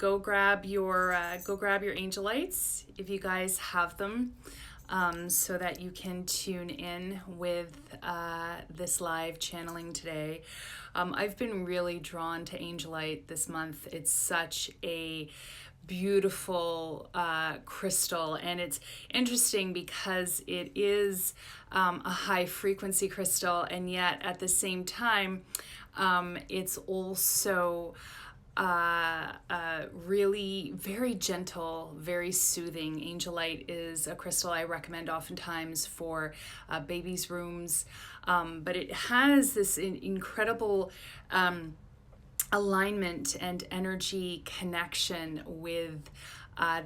go grab your Angelites if you guys have them, so that you can tune in with this live channeling today. I've been really drawn to Angelite this month. It's such a beautiful crystal, and it's interesting because it is a high frequency crystal, and yet at the same time it's also really very gentle, very soothing. Angelite is a crystal I recommend oftentimes for babies' rooms, but it has this incredible alignment and energy connection with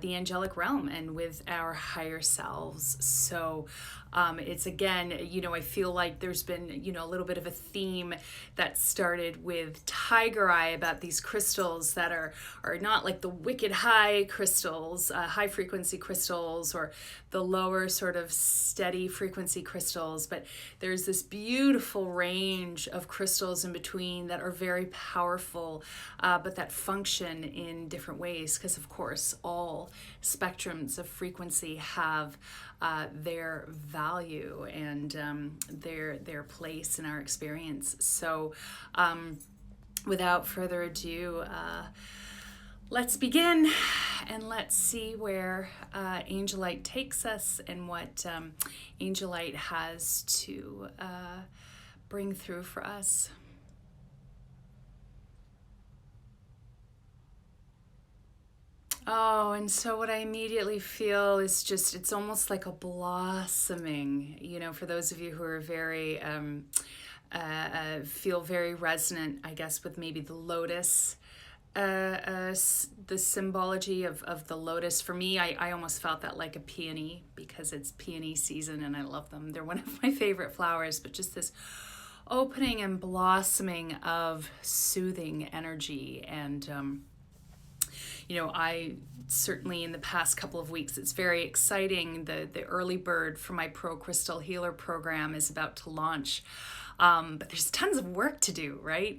the angelic realm and with our higher selves. So it's again, I feel like there's been, a little bit of a theme that started with Tiger Eye about these crystals that are not like the wicked high crystals, high frequency crystals, or the lower sort of steady frequency crystals, but there's this beautiful range of crystals in between that are very powerful, but that function in different ways, because of course all spectrums of frequency have their value and their place in our experience. So without further ado, let's begin, and let's see where Angelite takes us and what Angelite has to bring through for us. Oh, and so what I immediately feel is just, it's almost like a blossoming, for those of you who are very, feel very resonant, I guess, with maybe the lotus, the symbology of the lotus. For me, I almost felt that like a peony, because it's peony season and I love them. They're one of my favorite flowers, but just this opening and blossoming of soothing energy. And I certainly in the past couple of weeks, it's very exciting. The early bird for my Pro Crystal Healer program is about to launch. But there's tons of work to do, right?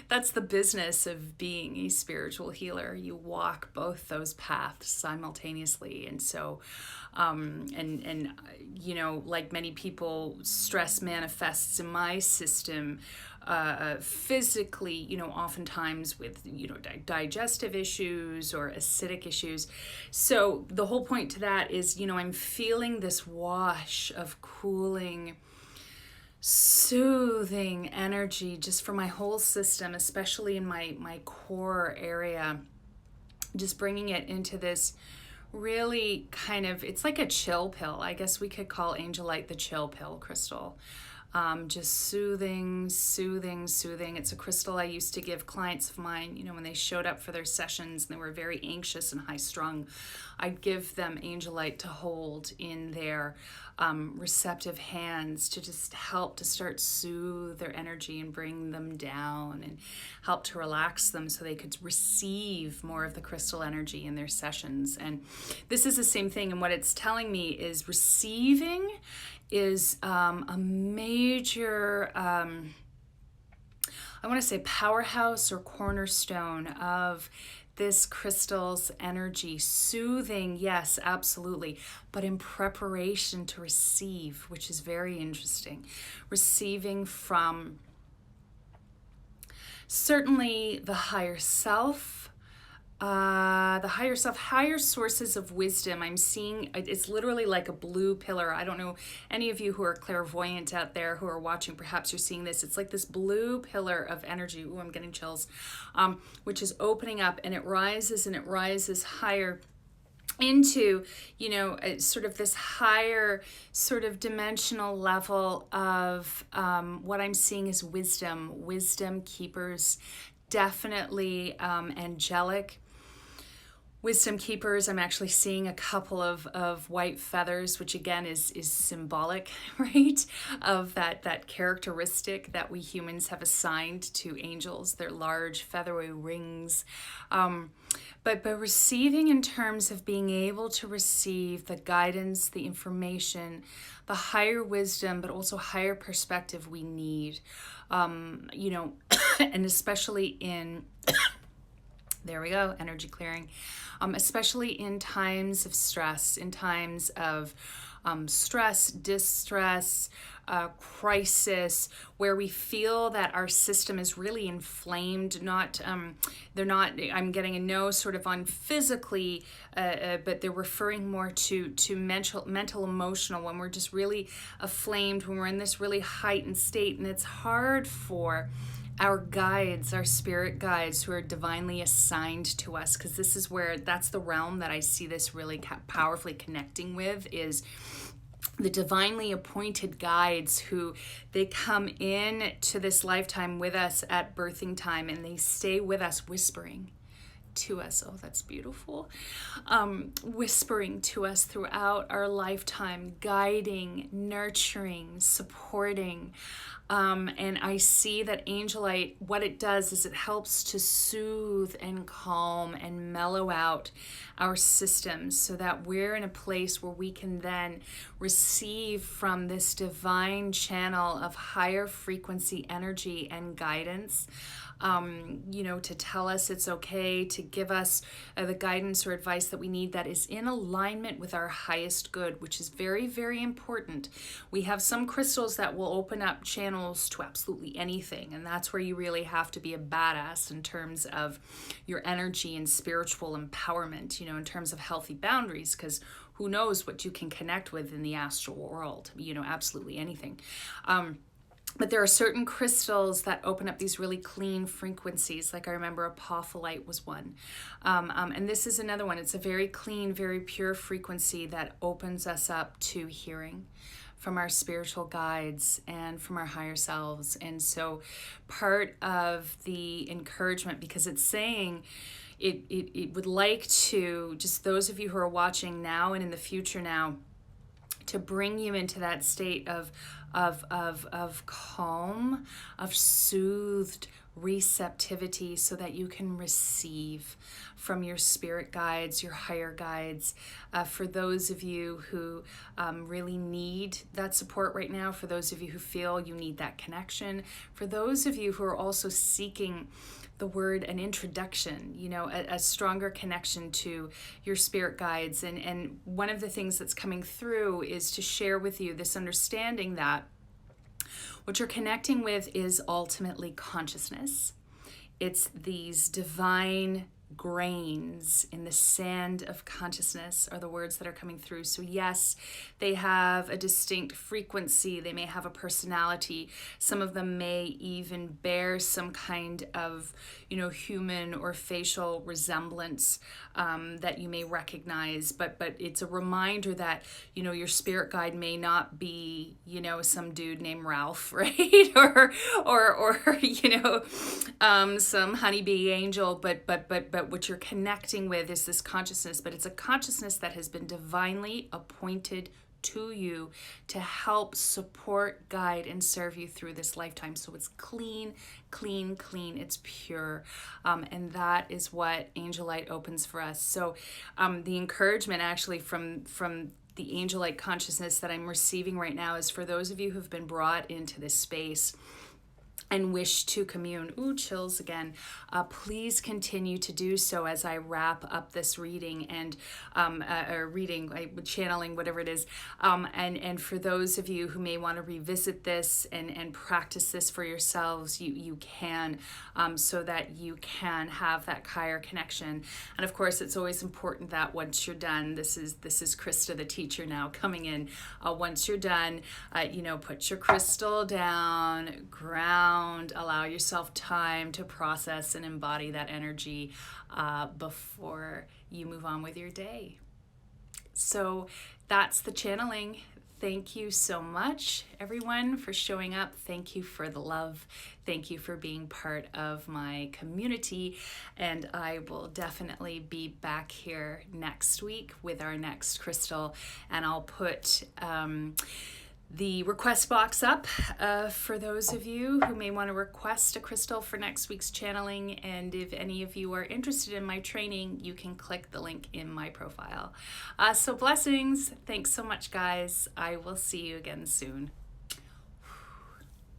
That's the business of being a spiritual healer. You walk both those paths simultaneously. And so, like many people, stress manifests in my system physically, oftentimes with, digestive issues or acidic issues. So the whole point to that is, I'm feeling this wash of cooling, soothing energy just for my whole system, especially in my core area, just bringing it into this really kind of, it's like a chill pill. I guess we could call Angelite the chill pill crystal. Just soothing. It's a crystal I used to give clients of mine, when they showed up for their sessions and they were very anxious and high strung. I'd give them Angelite to hold in their receptive hands to just help to start soothe their energy and bring them down and help to relax them so they could receive more of the crystal energy in their sessions. And this is the same thing. And what it's telling me is receiving is a major, I want to say powerhouse or cornerstone of this crystal's energy. Soothing, yes, absolutely, but in preparation to receive, which is very interesting. Receiving from certainly the higher self, higher sources of wisdom. I'm seeing, it's literally like a blue pillar. I don't know, any of you who are clairvoyant out there who are watching, perhaps you're seeing this. It's like this blue pillar of energy. Ooh, I'm getting chills, which is opening up, and it rises higher into, sort of this higher sort of dimensional level of what I'm seeing is wisdom keepers, definitely angelic wisdom keepers. I'm actually seeing a couple of white feathers, which again is symbolic, right, of that characteristic that we humans have assigned to angels. They're large feathery rings. But receiving in terms of being able to receive the guidance, the information, the higher wisdom, but also higher perspective we need, and especially in There we go, energy clearing. Especially in times of stress, in times of stress, distress, crisis, where we feel that our system is really inflamed. I'm getting a no sort of on physically, but they're referring more to mental, emotional, when we're just really aflamed, when we're in this really heightened state, and it's hard for our guides, our spirit guides who are divinely assigned to us, because that's the realm that I see this really powerfully connecting with, is the divinely appointed guides who they come in to this lifetime with us at birthing time, and they stay with us whispering to us. Oh, that's beautiful. Whispering to us throughout our lifetime, guiding, nurturing, supporting. And I see that Angelite, what it does is it helps to soothe and calm and mellow out our systems so that we're in a place where we can then receive from this divine channel of higher frequency energy and guidance. To tell us it's okay, to give us the guidance or advice that we need that is in alignment with our highest good, which is very, very important. We have some crystals that will open up channels to absolutely anything, and that's where you really have to be a badass in terms of your energy and spiritual empowerment, in terms of healthy boundaries, because who knows what you can connect with in the astral world, absolutely anything. But there are certain crystals that open up these really clean frequencies. Like I remember apophyllite was one. And this is another one. It's a very clean, very pure frequency that opens us up to hearing from our spiritual guides and from our higher selves. And so part of the encouragement, because it's saying it would like to, just those of you who are watching now and in the future now, to bring you into that state of calm, of soothed receptivity, so that you can receive from your spirit guides, your higher guides. For those of you who really need that support right now, for those of you who feel you need that connection, for those of you who are also seeking the word, an introduction, a stronger connection to your spirit guides. And one of the things that's coming through is to share with you this understanding that what you're connecting with is ultimately consciousness. It's these divine grains in the sand of consciousness are the words that are coming through. So yes, they have a distinct frequency. They may have a personality. Some of them may even bear some kind of, human or facial resemblance that you may recognize. But it's a reminder that, your spirit guide may not be, some dude named Ralph, right? or some honeybee angel, but what you're connecting with is this consciousness, but it's a consciousness that has been divinely appointed to you to help support, guide, and serve you through this lifetime. So it's clean, it's pure. And that is what Angelite opens for us. So the encouragement actually from the Angelite consciousness that I'm receiving right now is for those of you who've been brought into this space and wish to commune. Ooh, chills again. Please continue to do so as I wrap up this reading and channeling, whatever it is. And for those of you who may want to revisit this and practice this for yourselves, you can, so that you can have that higher connection. And of course, it's always important that once you're done, this is Krista, the teacher now coming in. Once you're done, put your crystal down, ground, allow yourself time to process and embody that energy before you move on with your day. So that's the channeling. Thank you so much, everyone, for showing up. Thank you for the love. Thank you for being part of my community. And I will definitely be back here next week with our next crystal. And I'll put the request box up for those of you who may want to request a crystal for next week's channeling. And if any of you are interested in my training, you can click the link in my profile. So blessings. Thanks so much, guys. I will see you again soon.